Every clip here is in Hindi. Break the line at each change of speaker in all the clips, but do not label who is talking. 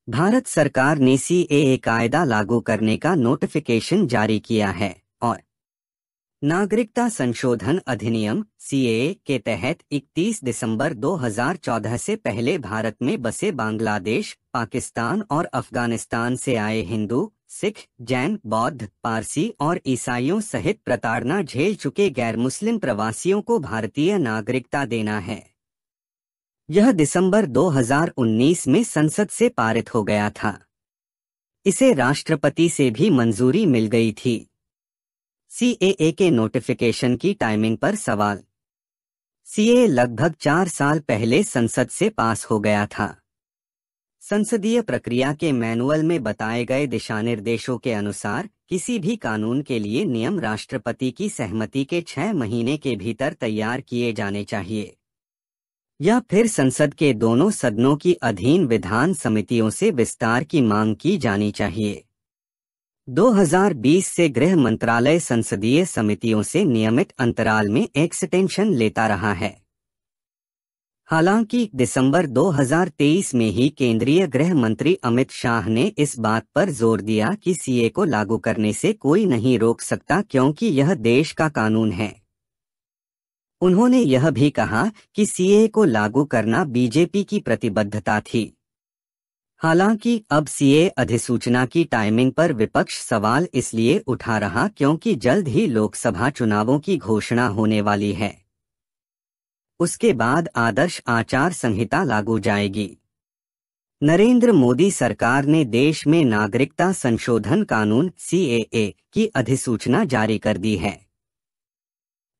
भारत सरकार ने सीएए कायदा लागू करने का नोटिफिकेशन जारी किया है और नागरिकता संशोधन अधिनियम सीएए के तहत 31 दिसंबर 2014 से पहले भारत में बसे बांग्लादेश, पाकिस्तान और अफगानिस्तान से आए हिंदू, सिख, जैन, बौद्ध, पारसी और ईसाइयों सहित प्रताड़ना झेल चुके गैर मुस्लिम प्रवासियों को भारतीय नागरिकता देना है। यह दिसंबर 2019 में संसद से पारित हो गया था। इसे राष्ट्रपति से भी मंजूरी मिल गई थी। सीएए के नोटिफिकेशन की टाइमिंग पर सवाल। सीएए लगभग 4 साल पहले संसद से पास हो गया था। संसदीय प्रक्रिया के मैनुअल में बताए गए दिशानिर्देशों के अनुसार किसी भी कानून के लिए नियम राष्ट्रपति की सहमति के 6 महीने के भीतर तैयार किए जाने चाहिए या फिर संसद के दोनों सदनों की अधीन विधान समितियों से विस्तार की मांग की जानी चाहिए। 2020 से गृह मंत्रालय संसदीय समितियों से नियमित अंतराल में एक्सटेंशन लेता रहा है। हालांकि दिसंबर 2023 में ही केंद्रीय गृह मंत्री अमित शाह ने इस बात पर जोर दिया कि सीएए को लागू करने से कोई नहीं रोक सकता क्योंकि यह देश का कानून है। उन्होंने यह भी कहा कि सीएए को लागू करना बीजेपी की प्रतिबद्धता थी। हालांकि अब सीएए अधिसूचना की टाइमिंग पर विपक्ष सवाल इसलिए उठा रहा क्योंकि जल्द ही लोकसभा चुनावों की घोषणा होने वाली है। उसके बाद आदर्श आचार संहिता लागू जाएगी। नरेंद्र मोदी सरकार ने देश में नागरिकता संशोधन कानून सीएए की अधिसूचना जारी कर दी है।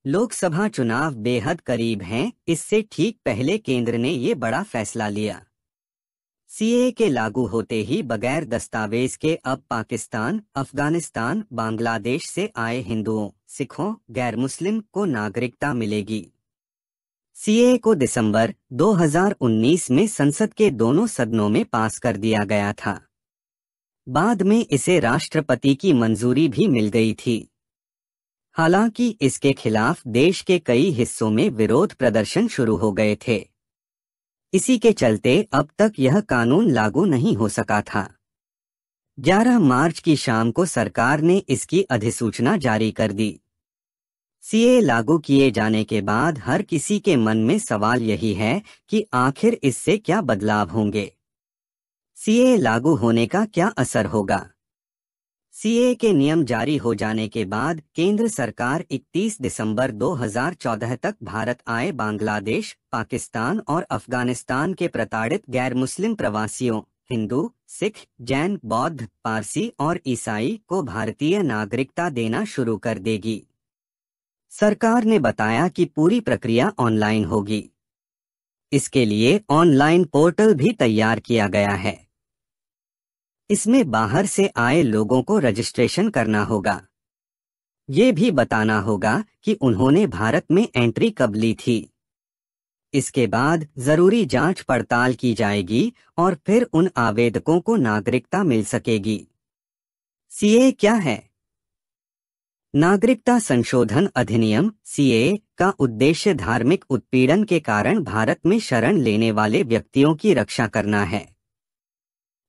लोकसभा चुनाव बेहद करीब हैं, इससे ठीक पहले केंद्र ने ये बड़ा फैसला लिया। सीएए के लागू होते ही बगैर दस्तावेज के अब पाकिस्तान, अफगानिस्तान, बांग्लादेश से आए हिंदुओं, सिखों, गैर मुस्लिम को नागरिकता मिलेगी। सीएए को दिसंबर 2019 में संसद के दोनों सदनों में पास कर दिया गया था। बाद में इसे राष्ट्रपति की मंजूरी भी मिल गई थी। हालांकि इसके खिलाफ देश के कई हिस्सों में विरोध प्रदर्शन शुरू हो गए थे। इसी के चलते अब तक यह कानून लागू नहीं हो सका था। 11 मार्च की शाम को सरकार ने इसकी अधिसूचना जारी कर दी। सीएए लागू किए जाने के बाद हर किसी के मन में सवाल यही है कि आखिर इससे क्या बदलाव होंगे। सीएए लागू होने का क्या असर होगा। सीएए के नियम जारी हो जाने के बाद केंद्र सरकार 31 दिसंबर 2014 तक भारत आए बांग्लादेश, पाकिस्तान और अफगानिस्तान के प्रताड़ित गैर मुस्लिम प्रवासियों, हिंदू, सिख, जैन, बौद्ध, पारसी और ईसाई को भारतीय नागरिकता देना शुरू कर देगी। सरकार ने बताया कि पूरी प्रक्रिया ऑनलाइन होगी। इसके लिए ऑनलाइन पोर्टल भी तैयार किया गया है। इसमें बाहर से आए लोगों को रजिस्ट्रेशन करना होगा। ये भी बताना होगा कि उन्होंने भारत में एंट्री कब ली थी। इसके बाद जरूरी जांच पड़ताल की जाएगी और फिर उन आवेदकों को नागरिकता मिल सकेगी। सीएए क्या है? नागरिकता संशोधन अधिनियम सीएए का उद्देश्य धार्मिक उत्पीड़न के कारण भारत में शरण लेने वाले व्यक्तियों की रक्षा करना है।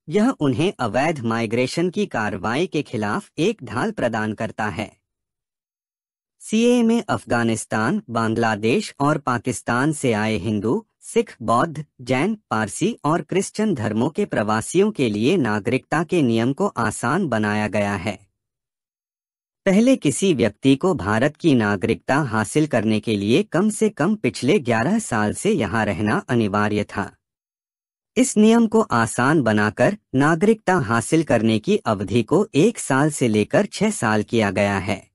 यह उन्हें अवैध माइग्रेशन की कार्रवाई के खिलाफ एक ढाल प्रदान करता है। सीएए में अफगानिस्तान, बांग्लादेश और पाकिस्तान से आए हिंदू, सिख, बौद्ध, जैन, पारसी और क्रिश्चियन धर्मों के प्रवासियों के लिए नागरिकता के नियम को आसान बनाया गया है। पहले किसी व्यक्ति को भारत की नागरिकता हासिल करने के लिए कम से कम पिछले 11 साल से यहाँ रहना अनिवार्य था। इस नियम को आसान बनाकर नागरिकता हासिल करने की अवधि को 1 साल से लेकर 6 साल किया गया है।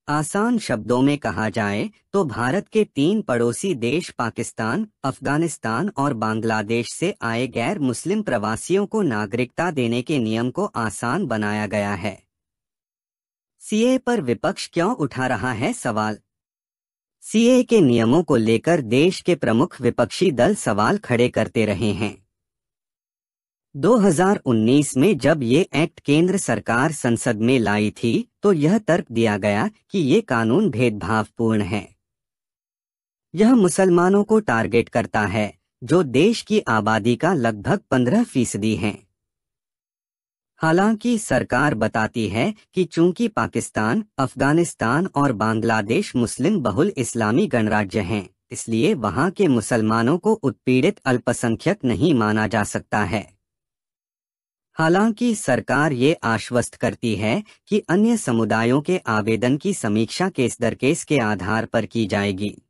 आसान शब्दों में कहा जाए तो भारत के 3 पड़ोसी देश पाकिस्तान, अफगानिस्तान और बांग्लादेश से आए गैर मुस्लिम प्रवासियों को नागरिकता देने के नियम को आसान बनाया गया है। सीएए पर विपक्ष क्यों उठा रहा है सवाल? सीएए के नियमों को लेकर देश के प्रमुख विपक्षी दल सवाल खड़े करते रहे हैं। 2019 में जब ये एक्ट केंद्र सरकार संसद में लाई थी तो यह तर्क दिया गया कि ये कानून भेदभावपूर्ण है। यह मुसलमानों को टारगेट करता है, जो देश की आबादी का लगभग 15% हैं। हालांकि सरकार बताती है कि चूंकि पाकिस्तान, अफगानिस्तान और बांग्लादेश मुस्लिम बहुल इस्लामी गणराज्य हैं, इसलिए वहां के मुसलमानों को उत्पीड़ित अल्पसंख्यक नहीं माना जा सकता है। हालांकि सरकार ये आश्वस्त करती है कि अन्य समुदायों के आवेदन की समीक्षा केस दर केस के आधार पर की जाएगी।